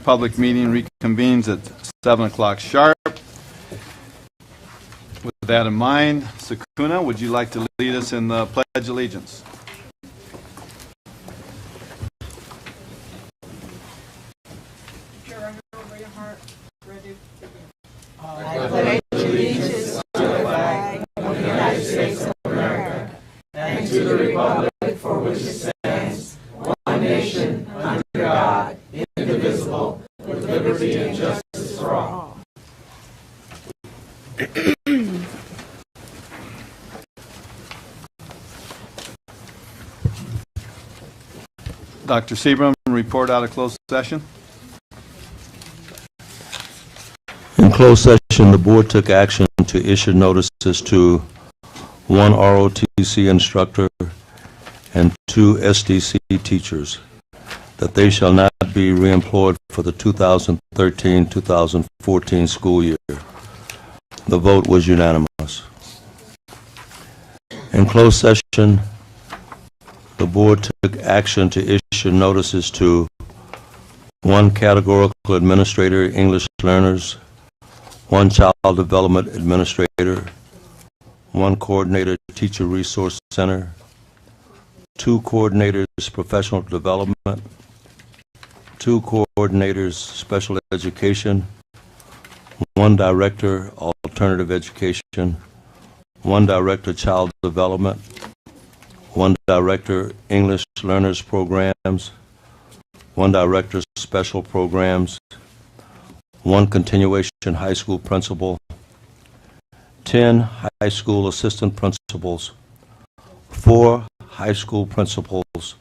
Public meeting reconvenes at 7 o'clock sharp. With that in mind, Sakuna, would you like to lead us in the Pledge of Allegiance? I pledge allegiance to the flag of the United States of America and to the republic for which it stands, one nation, under God, indivisible, with liberty and justice for all. Dr. Seabram, report out of closed session. In closed session, the board took action to issue notices to 1 ROTC instructor and 2 SDC teachers that they shall not be reemployed for the 2013-2014 school year. The vote was unanimous. In closed session, the board took action to issue notices to 1 categorical administrator, English learners, 1 child development administrator, 1 coordinator, teacher resource center, 2 coordinators, professional development, 2 coordinators, special education, 1 director, alternative education, 1 director, child development, 1 director, English learners programs, 1 director, special programs, 1 continuation high school principal, 10 high school assistant principals, 4 high school principals,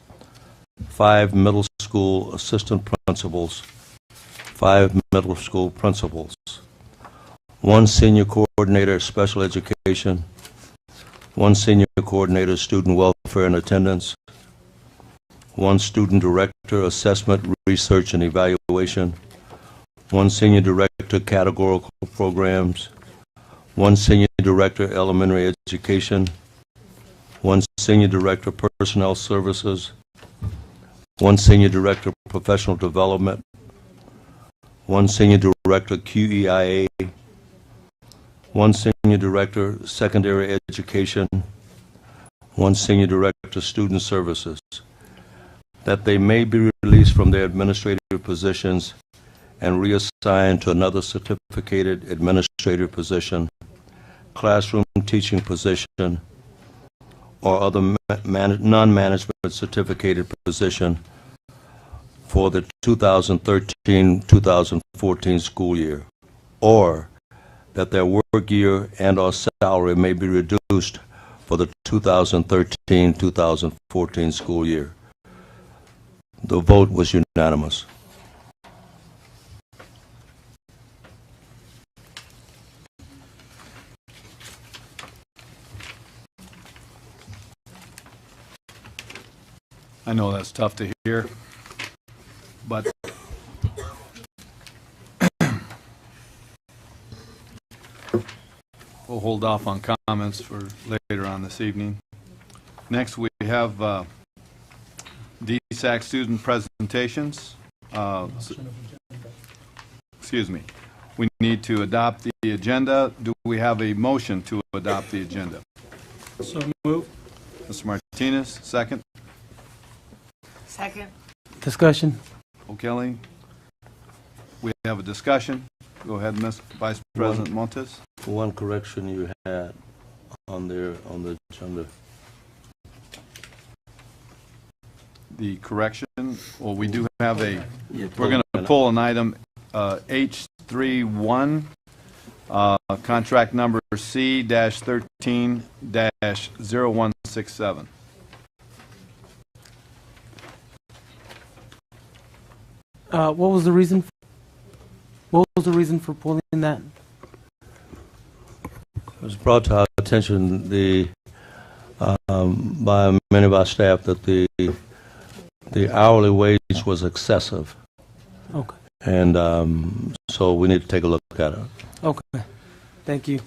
5 middle school assistant principals, 5 middle school principals, 1 senior coordinator special education, 1 senior coordinator student welfare and attendance, 1 student director assessment, research and evaluation, 1 senior director categorical programs, 1 senior director elementary education, 1 senior director personnel services, 1 senior director professional development, 1 senior director QEIA, 1 senior director secondary education, 1 senior director student services, that they may be released from their administrative positions and reassigned to another certificated administrative position, classroom teaching position, or other non-management certificated position for the 2013-2014 school year, or that their work year and or salary may be reduced for the 2013-2014 school year. The vote was unanimous. I know that's tough to hear, but we'll hold off on comments for later on this evening. Next, we have DSAC student presentations. Excuse me. We need to adopt the agenda. Do we have a motion to adopt the agenda? So move. Mr. Martinez, second. Second. Discussion. O'Kelly. We have a discussion. Go ahead, Ms. Vice President Montes. 1 correction you had on the agenda. The correction, well, we do have a, we're going to pull an item H31, contract number C-13-0167. What was the reason? What was the reason for pulling that? It was brought to our attention by many of our staff that the hourly wage was excessive. Okay. And so we need to take a look at it. Okay. Thank you.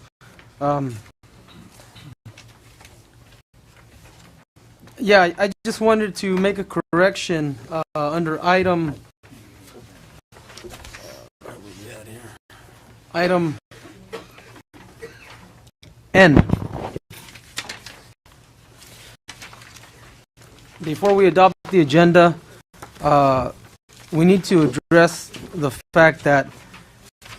Yeah, I just wanted to make a correction under item Item N. Before we adopt the agenda, we need to address the fact that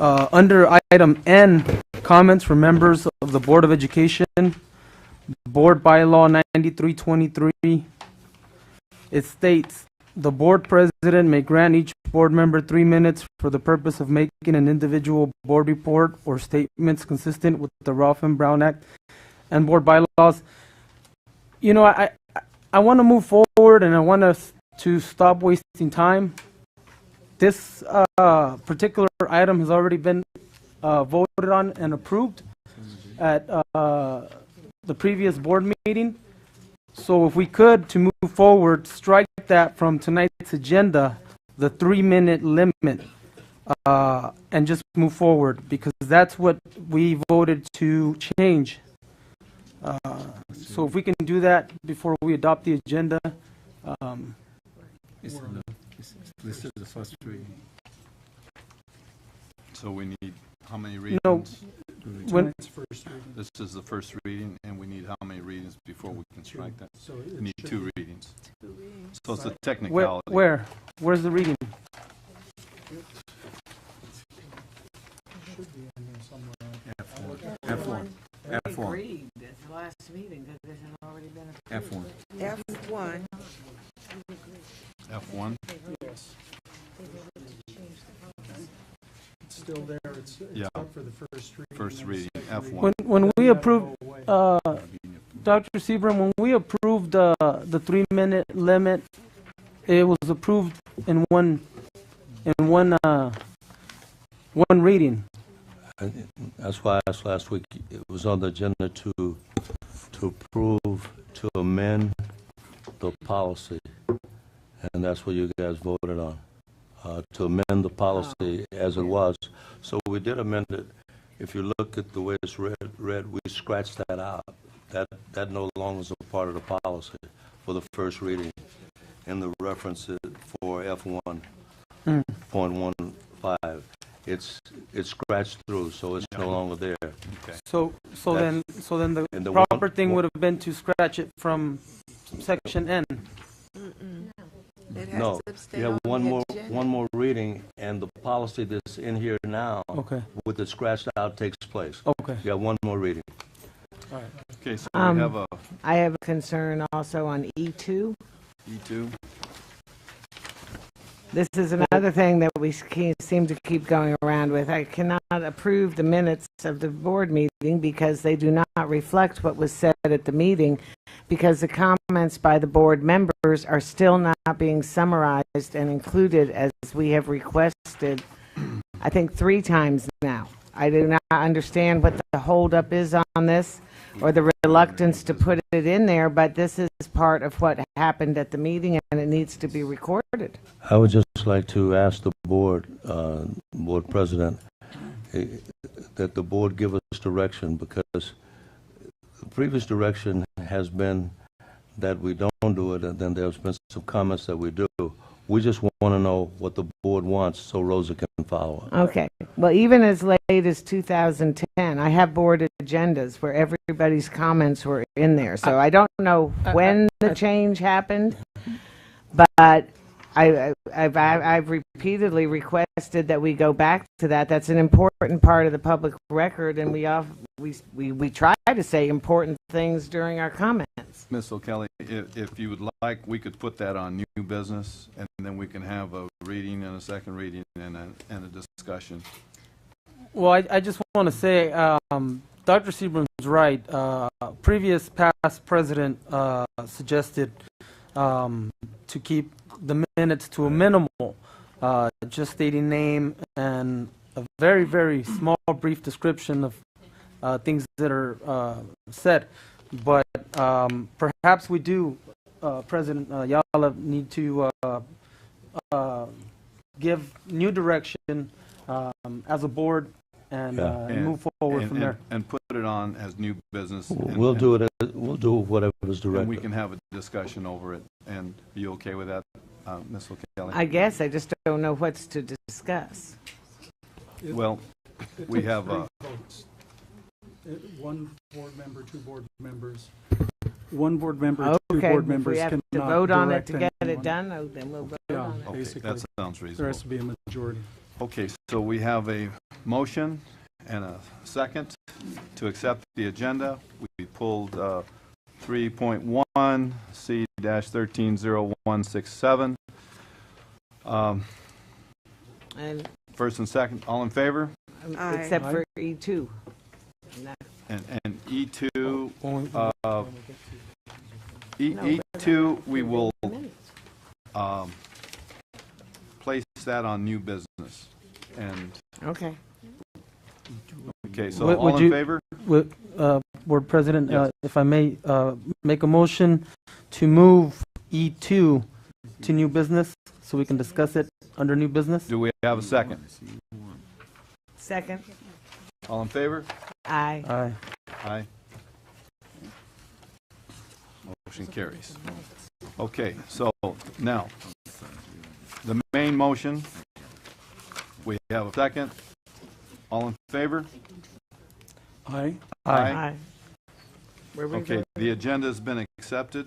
under item N, comments from members of the Board of Education, Board Bylaw 9323, it states, the board president may grant each board member 3 minutes for the purpose of making an individual board report or statements consistent with the Ralph M. Brown Act and board bylaws. You know, I want to move forward, and I want us to stop wasting time. This particular item has already been voted on and approved at the previous board meeting. So if we could, to move forward, strike that from tonight's agenda, the 3-minute limit, and just move forward, because that's what we voted to change. So if we can do that before we adopt the agenda. This is the first reading. So we need how many readings? No, when, This is the first reading, and we need how many readings before we can strike that? We need 2 readings. So it's a technicality. where's the reading? F1. F1. Agreed at the last meeting that this had already been approved. F1. F1. F1. Yes. It's still there, it's Yeah. up for the first reading. First and reading, second reading. F1. When we approved, Go away. Dr. Seabram, when we approved the 3-minute limit, it was approved in one reading. And that's why I asked last week, it was on the agenda to approve, to amend the policy, and that's what you guys voted on, to amend the policy as it was. So we did amend it. If you look at the way it's read, we scratched that out. That no longer is a part of the policy for the first reading. And the references for F1.15, it's scratched through, so it's no longer there. Okay. So then the And the proper thing would have been to scratch it from section N. It has No, to stay you have on the agenda. one more reading, and the policy that's in here now, Okay, with it scratched out, takes place. okay. You have one more reading. Okay, so we have a I have a concern also on E2. E2. This is another thing that we seem to keep going around with. I cannot approve the minutes of the board meeting because they do not reflect what was said at the meeting, because the comments by the board members are still not being summarized and included as we have requested, I think 3 times now. I do not understand what the holdup is on this, or the reluctance to put it in there, but this is part of what happened at the meeting, and it needs to be recorded. I would just like to ask the board president, that the board give us direction, because the previous direction has been that we don't do it, and then there's been some comments that we do. We just want to know what the board wants so Rosa can follow up. Okay. Well, even as late as 2010, I have board agendas where everybody's comments were in there. So I don't know when the change happened, but I've repeatedly requested that we go back to that. That's an important part of the public record, and we try to say important things during our comments. Ms. O'Kelly, if you would like, we could put that on new business, and then we can have a reading and a second reading and a discussion. Well, I just want to say, Dr. Seabram's right. Previous past president suggested to keep the minutes to a minimal, just stating name and a very, very small, brief description of things that are said. But perhaps we do, President Ayala, need to give new direction as a board and move forward from there. And put it on as new business. and- We'll do it. We'll do whatever is And we directed. can have a discussion over it. And are you okay with that, Ms. O'Kelly? I guess I just don't know what's to discuss. Well, It We took have, 3 votes. One board member, 2 board members. One board member, 2 Okay, board if members we have to cannot vote on it direct to get it anyone. done, then we'll vote Yeah, on it. Okay, basically. that sounds There has reasonable. to be a majority. Okay, so we have a motion and a second to accept the agenda. We pulled 3.1 C-130167. And First and second, all in favor? except Aye. for E2. And E2, Only- No, E2, we will minutes. place that on new business. And, Okay. okay, so Would all in you- favor? With, Board President, Yes. if I may, make a motion to move E2 to new business, so we can discuss it under new business. Do we have a second? Second. All in favor? Aye. Aye. Aye. Motion carries. Okay, so now, the main motion, we have a second. All in favor? Aye. Aye. Aye. Where we Okay, vote? the agenda's been accepted.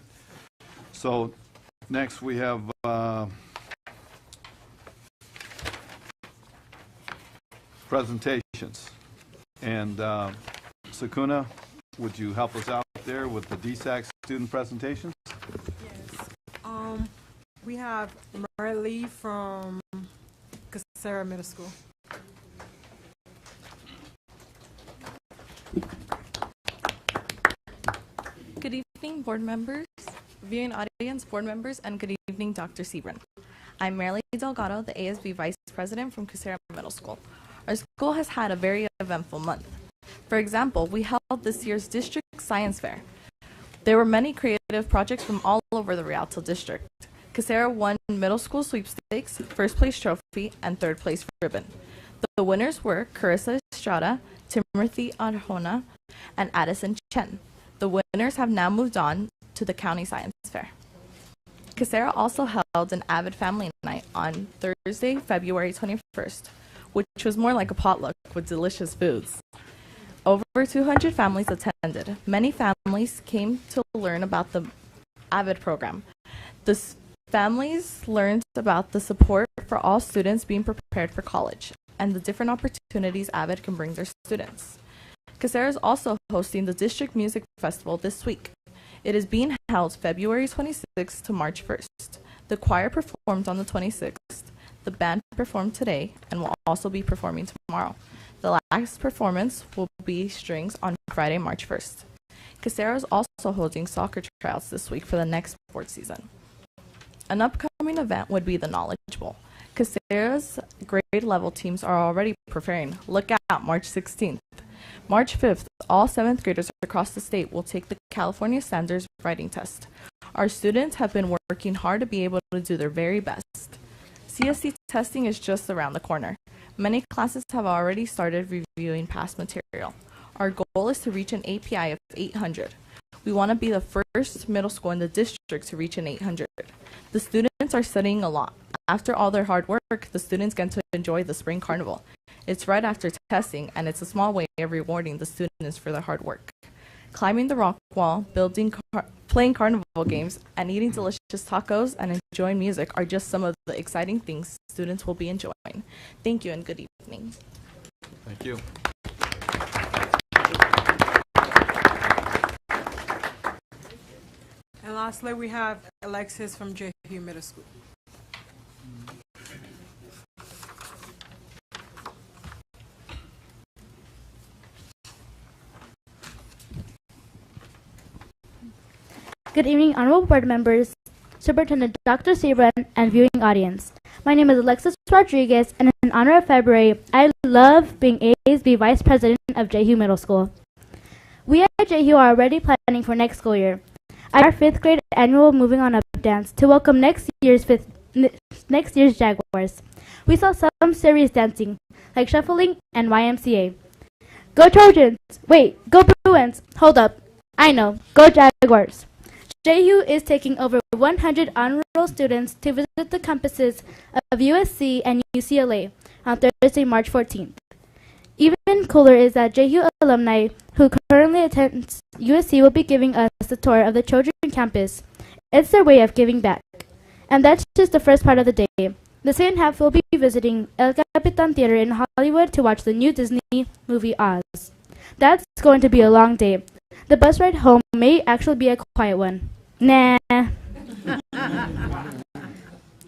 So next we have presentations. And Sakuna, would you help us out there with the DSAC student presentations? Yes. We have Marley from Casera Middle School. Good evening, board members, viewing audience, board members, and good evening, Dr. Sebrin. I'm Marilee Delgado, the ASB Vice President from Casera Middle School. Our school has had a very eventful month. For example, we held this year's District Science Fair. There were many creative projects from all over the Rialto district. Casera won middle school sweepstakes, first place trophy, and third place ribbon. The winners were Carissa Estrada, Timothy Arjona, and Addison Chen. The winners have now moved on to the County Science Fair. Casera also held an Avid Family Night on Thursday, February 21st, which was more like a potluck with delicious foods. Over 200 families attended. Many families came to learn about the Avid program. The families learned about the support for all students being prepared for college and the different opportunities Avid can bring their students. Casera is also hosting the District Music Festival this week. It is being held February 26th to March 1st. The choir performed on the 26th. The band performed today and will also be performing tomorrow. The last performance will be strings on Friday, March 1st. Casera is also holding soccer tryouts this week for the next sports season. An upcoming event would be the Knowledge Bowl. Casera's grade level teams are already preparing. Look out, March 16th. March 5th, all 7th graders across the state will take the California Standards Writing Test. Our students have been working hard to be able to do their very best. CSC testing is just around the corner. Many classes have already started reviewing past material. Our goal is to reach an API of 800. We want to be the first middle school in the district to reach an 800. The students are studying a lot. After all their hard work, the students get to enjoy the spring carnival. It's right after testing, and it's a small way of rewarding the students for their hard work. Climbing the rock wall, playing carnival games, and eating delicious tacos and enjoying music are just some of the exciting things students will be enjoying. Thank you and good evening. Thank you. And lastly, we have Alexis from JHU Middle School. Good evening, honorable board members, Superintendent Dr. Sebran, and viewing audience. My name is Alexis Rodriguez, and in honor of February, I love being ASB Vice President of JHU Middle School. We at JHU are already planning for next school year. Our 5th grade annual Moving On Up dance to welcome next year's Jaguars. We saw some serious dancing, like shuffling and YMCA. Go Trojans! Wait, go Bruins! Hold up. I know. Go Jaguars! JU is taking over 100 honor roll students to visit the campuses of USC and UCLA on Thursday, March 14th. Even cooler is that JU alumni who currently attends USC will be giving us a tour of the Trojan campus. It's their way of giving back. And that's just the first part of the day. The second half will be visiting El Capitan Theater in Hollywood to watch the new Disney movie Oz. That's going to be a long day. The bus ride home may actually be a quiet one. Nah.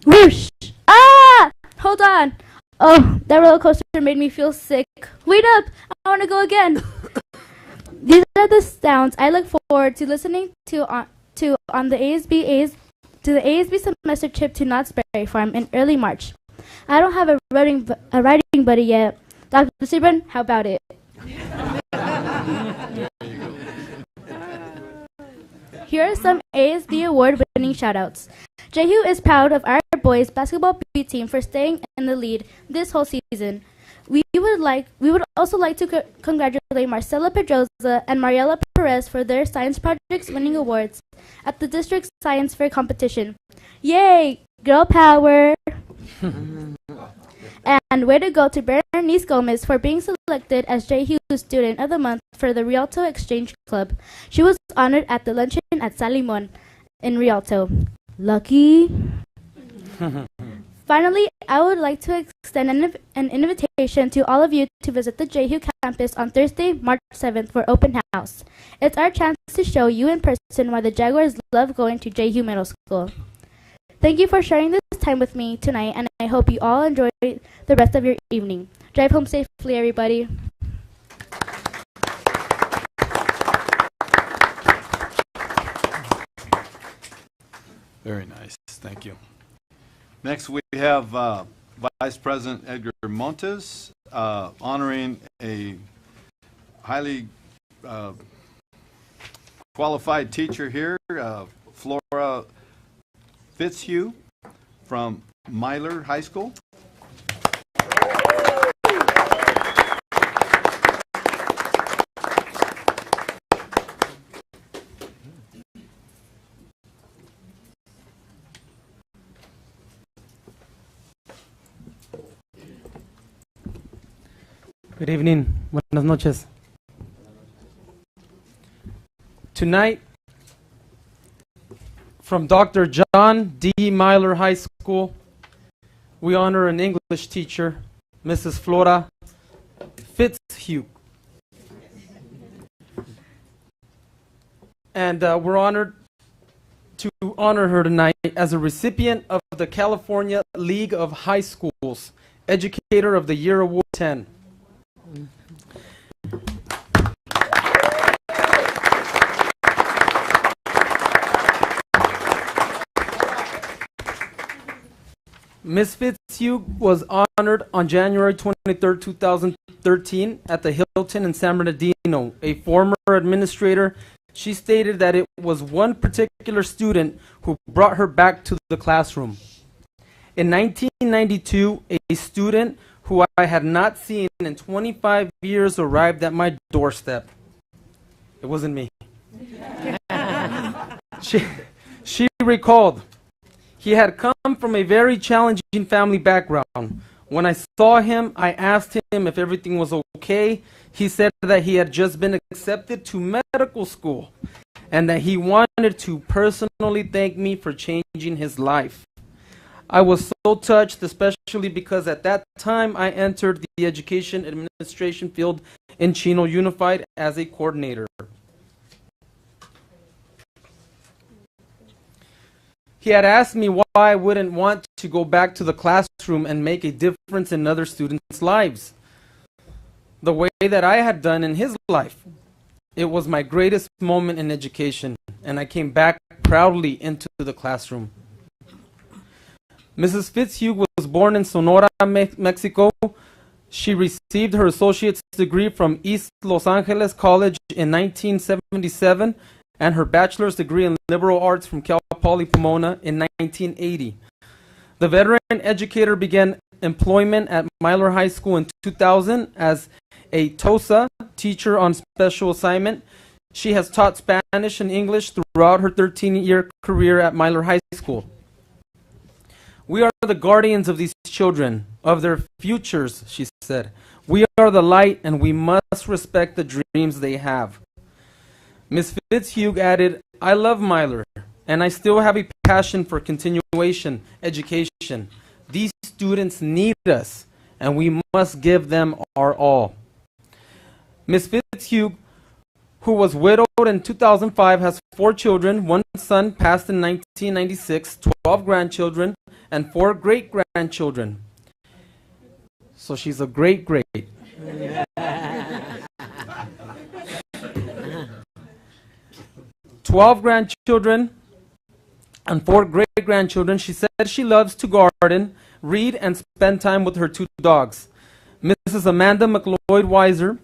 Whoosh! Ah! Hold on. Oh, that roller coaster made me feel sick. Wait up! I want to go again. These are the sounds I look forward to listening to on the ASB semester trip to Knott's Berry Farm in early March. I don't have a writing buddy yet. Dr. Sebron, how about it? Here are some ASB award-winning shoutouts. JU is proud of our boys basketball B team for staying in the lead this whole season. We would also like to congratulate Marcela Pedroza and Mariela Perez for their science projects winning awards at the district science fair competition. Yay! Girl power! And way to go to Berenice Gomez for being selected as JU Student of the Month for the Rialto Exchange Club. She was honored at the luncheon at Salimon in Rialto. Lucky. Finally, I would like to extend an invitation to all of you to visit the JU campus on Thursday, March 7th for open house. It's our chance to show you in person why the Jaguars love going to JU Middle School. Thank you for sharing this time with me tonight, and I hope you all enjoy the rest of your evening. Drive home safely, everybody. Very nice. Thank you. Next, we have Vice President Edgar Montes honoring a highly qualified teacher here, Flora Fitzhugh from Myler High School. Good evening. Buenas noches. Tonight, from Dr. John D. Myler High School, we honor an English teacher, Mrs. Flora Fitzhugh. And we're honored to honor her tonight as a recipient of the California League of High Schools Educator of the Year Award 10. Ms. Fitzhugh was honored on January 23, 2013 at the Hilton in San Bernardino. A former administrator, she stated that it was one particular student who brought her back to the classroom. In 1992, a student who I had not seen in 25 years arrived at my doorstep. It wasn't me. She recalled, he had come from a very challenging family background. When I saw him, I asked him if everything was okay. He said that he had just been accepted to medical school and that he wanted to personally thank me for changing his life. I was so touched, especially because at that time I entered the education administration field in Chino Unified as a coordinator. He had asked me why I wouldn't want to go back to the classroom and make a difference in other students' lives, the way that I had done in his life. It was my greatest moment in education, and I came back proudly into the classroom. Mrs. Fitzhugh was born in Sonora, Mexico. She received her associate's degree from East Los Angeles College in 1977 and her bachelor's degree in liberal arts from Cal Poly Pomona in 1980. The veteran educator began employment at Myler High School in 2000 as a TOSA, teacher on special assignment. She has taught Spanish and English throughout her 13-year career at Myler High School. We are the guardians of these children, of their futures, she said. We are the light, and we must respect the dreams they have. Ms. Fitzhugh added, I love Myler, and I still have a passion for continuation, education. These students need us, and we must give them our all. Ms. Fitzhugh, who was widowed in 2005, has 4 children, 1 son passed in 1996, 12 grandchildren, and 4 great-grandchildren. So she's a great-great. 12 grandchildren and 4 great-grandchildren. She said she loves to garden, read, and spend time with her 2 dogs. Mrs. Amanda McLeod Weiser,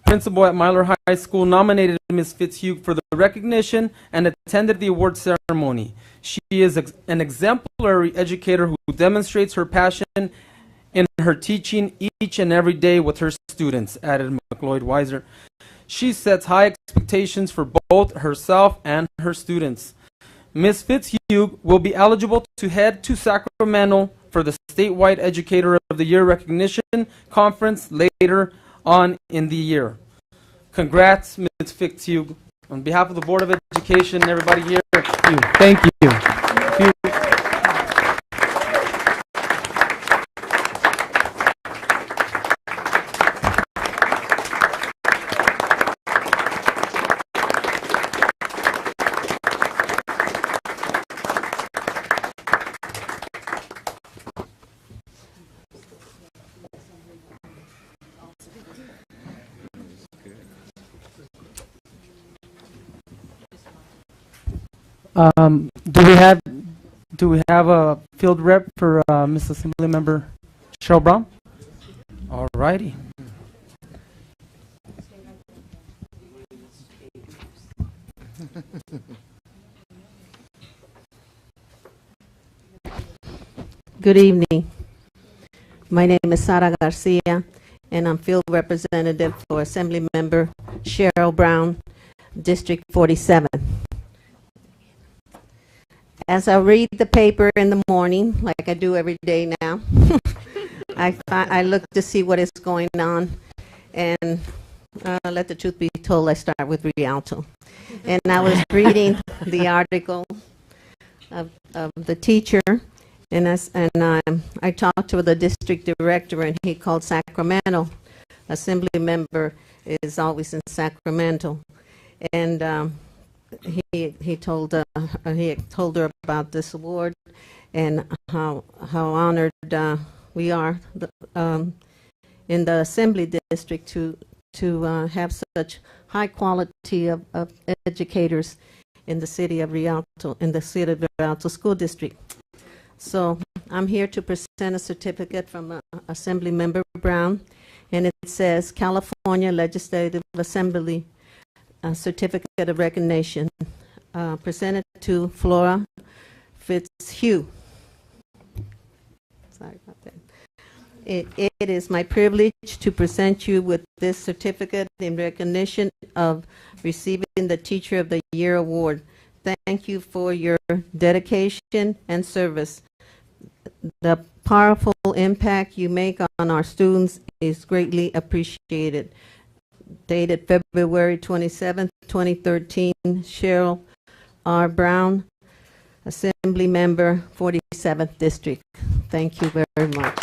principal at Myler High School, nominated Ms. Fitzhugh for the recognition and attended the award ceremony. She is an exemplary educator who demonstrates her passion in her teaching each and every day with her students, added McLeod Weiser. She sets high expectations for both herself and her students. Ms. Fitzhugh will be eligible to head to Sacramento for the statewide Educator of the Year recognition conference later on in the year. Congrats, Ms. Fitzhugh. On behalf of the Board of Education and everybody here, thank you. Do we have a field rep for Ms. Assembly Member Cheryl Brown? All righty. Good evening. My name is Sara Garcia, and I'm field representative for Assembly Member Cheryl Brown, District 47. As I read the paper in the morning, like I do every day now, I look to see what is going on, and let the truth be told, I start with Rialto. And I was reading the article of the teacher, and I talked to the district director, and he called Sacramento. Assembly member is always in Sacramento, and he told her about this award and how honored we are in the Assembly district to have such high quality of educators in the city of Rialto, in the city of Rialto School District. So I'm here to present a certificate from Assembly Member Brown, and it says California Legislative Assembly Certificate of Recognition, presented to Flora Fitzhugh. Sorry about that. It is my privilege to present you with this certificate in recognition of receiving the Teacher of the Year award. Thank you for your dedication and service. The powerful impact you make on our students is greatly appreciated. Dated February 27, 2013, Cheryl R. Brown, Assembly Member, 47th District. Thank you very much.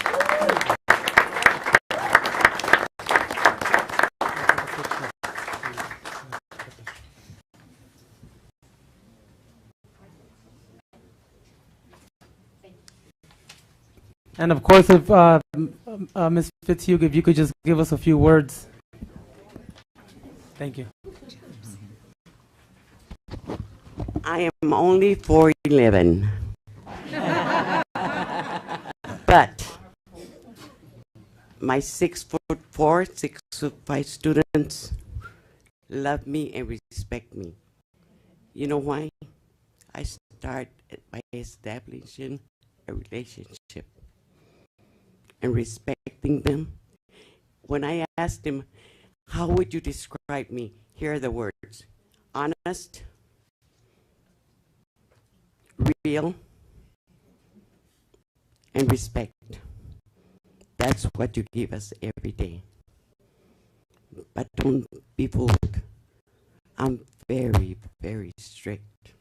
And of course, if Ms. Fitzhugh, if you could just give us a few words. Thank you. I am only 4'11", but my 6'4", 6'5" students love me and respect me. You know why? I start by establishing a relationship and respecting them. When I asked them, how would you describe me? Here are the words: honest, real, and respect. That's what you give us every day. But don't be fooled. I'm very, very strict.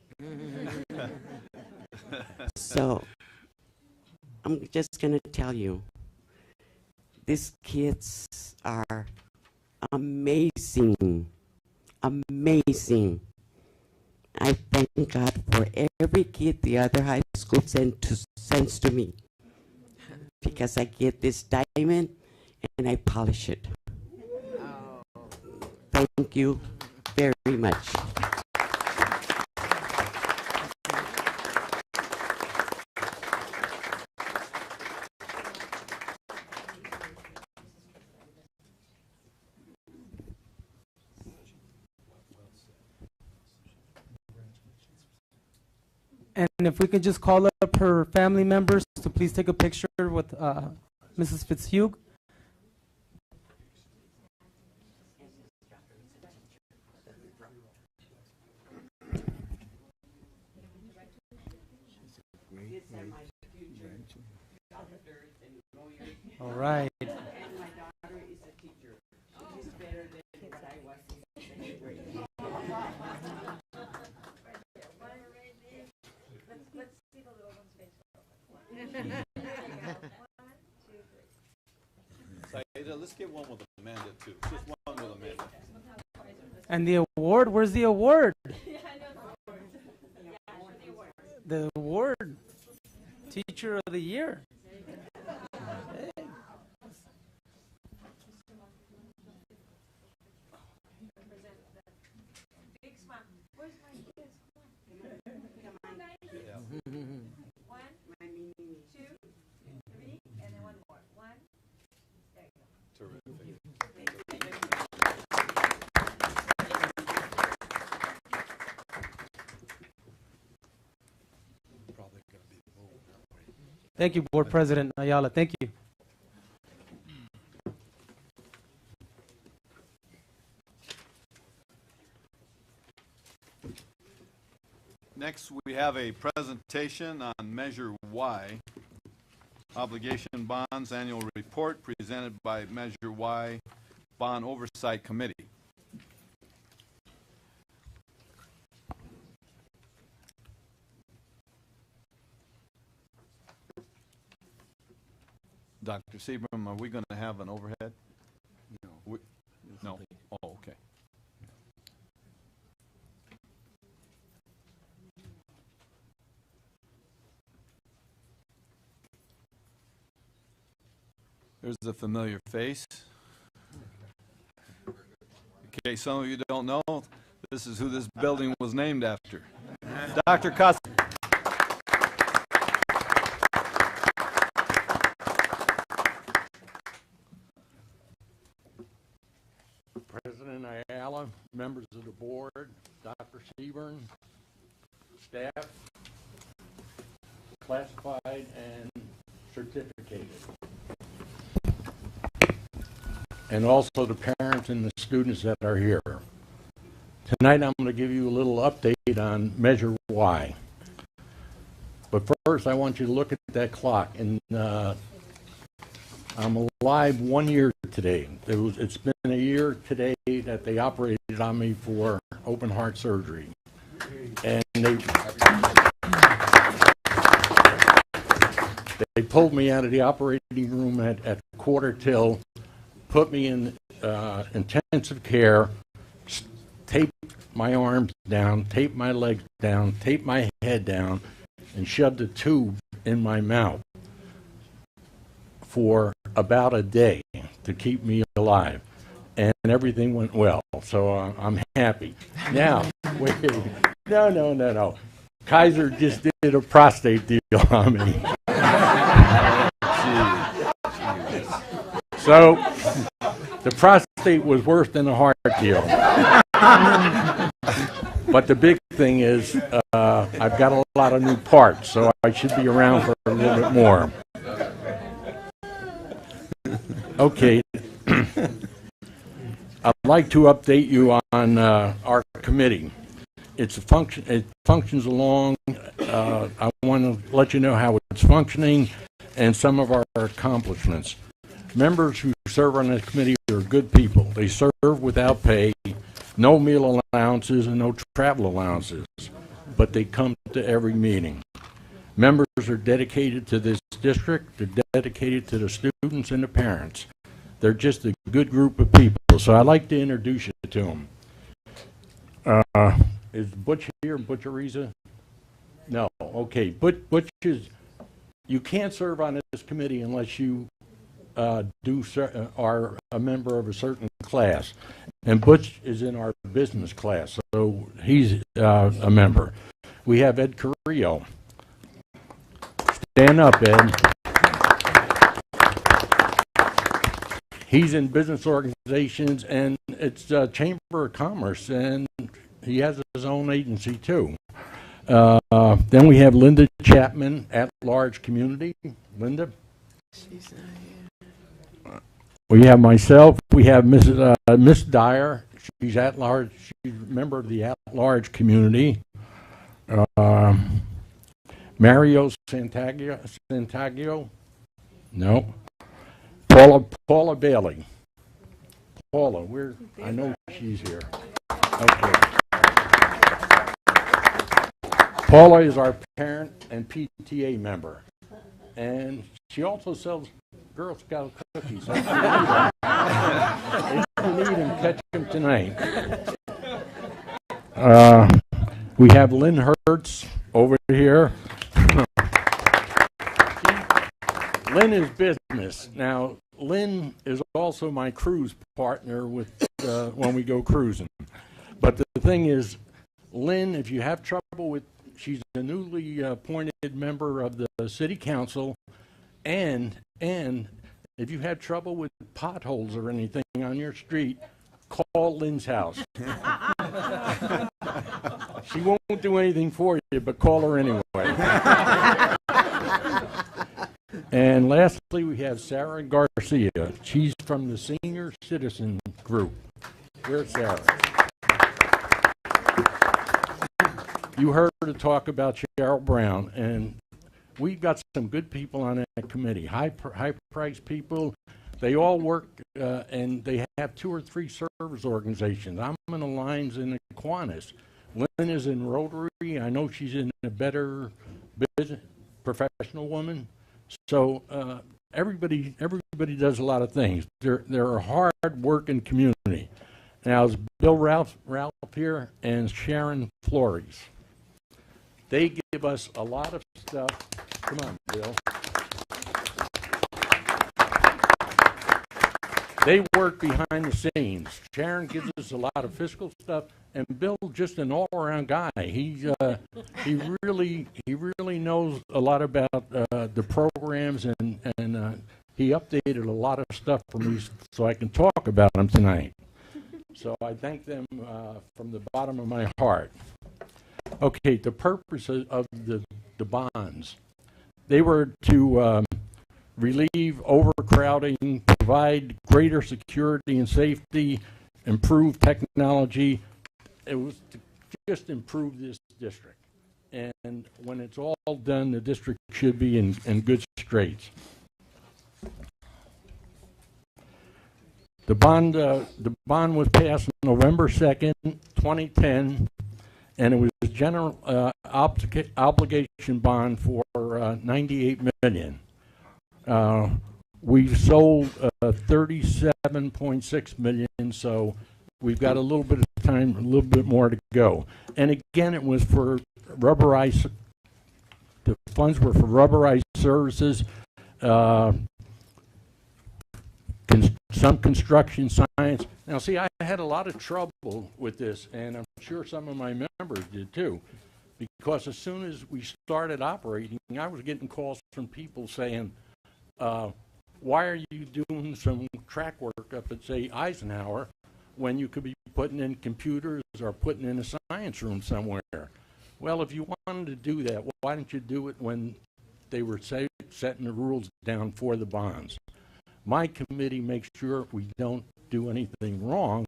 So I'm just going to tell you, these kids are amazing, amazing. I thank God for every kid the other high school sends to me, because I get this diamond and I polish it. Thank you very much. And if we could just call up her family members to please take a picture with Mrs. Fitzhugh. All right. And my daughter is a teacher. She's better than what I was in second grade. Let's see the little one's face. Saida, let's get one with Amanda, too. Just one with Amanda. And the award, where's the award? The award, Teacher of the Year. Hey. Big smile. Where's my kids? Come on. One, two, three, and then one more. One. There you go. Terrific. Thank you, Board President Ayala. Thank you. Next, we have a presentation on Measure Y, Obligation Bonds Annual Report, presented by Measure Y Bond Oversight Committee. Dr. Seabram, are we going to have an overhead? No. No? Oh, okay. There's a familiar face. In case some of you don't know, this is who this building was named after. Dr. Costa. President Ayala, members of the board, Dr. Seaburn, staff, classified and certificated, and also the parents and the students that are here. Tonight I'm going to give you a little update on Measure Y. But first I want you to look at that clock. And I'm alive 1 year today. It's been a year today that they operated on me for open heart surgery. And they pulled me out of the operating room at quarter till, put me in intensive care, taped my arms down, taped my legs down, taped my head down, and shoved a tube in my mouth for about a day to keep me alive. And everything went well, so I'm happy. Now, wait, no. Kaiser just did a prostate deal on me. So, the prostate was worse than the heart deal. But the big thing is, I've got a lot of new parts, so I should be around for a little bit more. Okay. I'd like to update you on our committee. It functions along. I want to let you know how it's functioning and some of our accomplishments. Members who serve on this committee are good people. They serve without pay, no meal allowances and no travel allowances, but they come to every meeting. Members are dedicated to this district, they're dedicated to the students and the parents. They're just a good group of people, so I'd like to introduce you to them. Is Butch here, Butch Ariza? No, okay. Butch is, you can't serve on this committee unless you are a member of a certain class. And Butch is in our business class, so he's a member. We have Ed Carrillo. Stand up, Ed. He's in business organizations, and it's Chamber of Commerce, and he has his own agency, too. Then we have Linda Chapman, at-large community. Linda? She's not here. We have myself. We have Miss Dyer. She's at-large. She's a member of the at-large community. Mario Santagio? No. Paula Bailey. Paula, I know she's here. Okay. Paula is our parent and PTA member. And she also sells Girl Scout cookies. If you need them, catch them tonight. We have Lynn Hertz over here. Lynn is business. Now, Lynn is also my cruise partner with when we go cruising. But the thing is, Lynn, if you have trouble with, she's a newly appointed member of the city council, and if you have trouble with potholes or anything on your street, call Lynn's house. She won't do anything for you, but call her anyway. And lastly, we have Sarah Garcia. She's from the Senior Citizen Group. Where's Sarah? You heard her talk about Cheryl Brown, and we've got some good people on that committee, high-priced people. They all work, and they have 2 or 3 service organizations. I'm in the Lions and the Kiwanis. Lynn is in Rotary. I know she's in a better business, professional woman. So everybody does a lot of things. They're a hard-working community. Now, it's Bill Ralph here and Sharon Flores. They give us a lot of stuff. Come on, Bill. They work behind the scenes. Sharon gives us a lot of fiscal stuff, and Bill just an all-around guy. He really knows a lot about the programs, and he updated a lot of stuff for me so I can talk about them tonight. So I thank them from the bottom of my heart. Okay, the purpose of the bonds. They were to relieve overcrowding, provide greater security and safety, improve technology. It was to just improve this district. And when it's all done, the district should be in good straits. The bond was passed November 2nd, 2010, and it was a general obligation bond for $98 million. We've sold $37.6 million, so we've got a little bit of time, a little bit more to go. And again, it was for rubberized. The funds were for rubberized services, some construction science. Now, see, I had a lot of trouble with this, and I'm sure some of my members did too, because as soon as we started operating, I was getting calls from people saying, why are you doing some track work up at, say, Eisenhower, when you could be putting in computers or putting in a science room somewhere? Well, if you wanted to do that, why didn't you do it when they were setting the rules down for the bonds? My committee makes sure we don't do anything wrong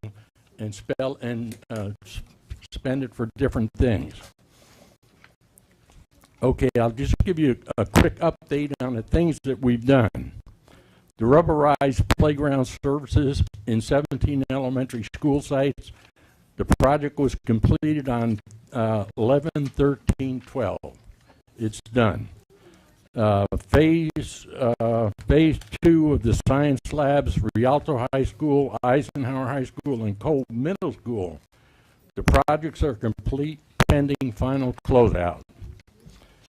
and spend it for different things. Okay, I'll just give you a quick update on the things that we've done. The rubberized playground surfaces in 17 elementary school sites. The project was completed on 11/13/12. It's done. Phase 2 of the science labs, Rialto High School, Eisenhower High School, and Cole Middle School. The projects are complete pending final closeout.